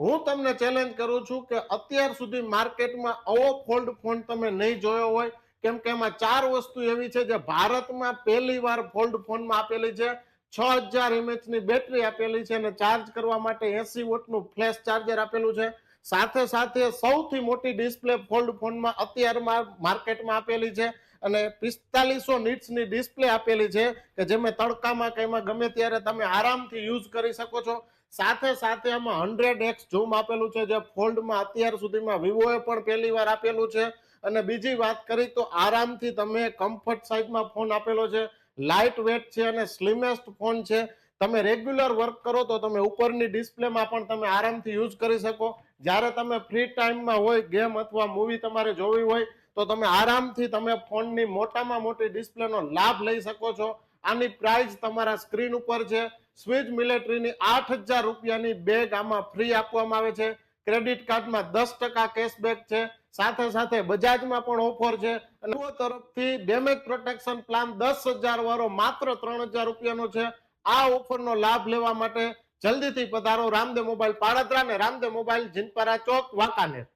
હું તમને ચેલેન્જ કરું છું કે અત્યાર સુધી માર્કેટમાં આવો ફોલ્ડ ફોન તમે નહીં જોયો હોય, કેમ કે એમાં 4 વસ્તુ એવી છે જે ભારતમાં પહેલી વાર ફોલ્ડ ફોનમાં આપેલી છે. 6000 mAh બેટરી આપેલી છે અને ચાર્જ કરવા માટે 80 વોટનું ફ્લેશ ચાર્જર આપેલું છે. સાથે સાથે સૌથી મોટી ડિસ્પ્લે ફોલ્ડ ફોનમાં અત્યારમાં માર્કેટમાં આપેલી છે અને 4500 નિટ્સની ડિસ્પ્લે આપેલી છે કે જેમાં તડકામાં કે એમાં ગમે ત્યારે તમે આરામથી યુઝ કરી શકો છો. સાથે સાથે આમાં 100x ઝૂમ આપેલું છે, જે ફોલ્ડમાં અત્યાર સુધીમાં વિવોએ પણ પહેલી વાર આપેલું છે. અને બીજી વાત કરી તો આરામથી તમે કમ્ફર્ટ સાઇઝમાં ફોન આપેલો છે, લાઇટ વેટ છે અને સ્લિમેસ્ટ ફોન છે. તમે રેગ્યુલર વર્ક કરો તો તમે ઉપરની ડિસ્પ્લેમાં પણ તમે આરામથી યુઝ કરી શકો. જ્યારે તમે ફ્રી ટાઈમમાં હોય, ગેમ અથવા મૂવી તમારે જોવી હોય તો તમે આરામથી તમે ફોનની મોટામાં મોટી ડિસ્પ્લેનો લાભ લઈ શકો છો. આની પ્રાઇસ તમારા સ્ક્રીન ઉપર છે. સ્વિસ મિલિટરીની 8000 રૂપિયાની બેગ આમાં ફ્રી આપવામાં આવે છે. ક્રેડિટ કાર્ડમાં 10% કેશબેક છે. સાથે સાથે બજાજમાં પણ ઓફર છે અને તરફથી ડેમેજ પ્રોટેક્શન પ્લાન 10,000 વાળો માત્ર 3000 રૂપિયાનો છે. આ ઓફરનો લાભ લેવા માટે જલ્દીથી પધારો રામદેવ મોબાઈલ પાળતરા ને રામદેવ મોબાઈલ જીનપરા ચોક વાંકાનેર.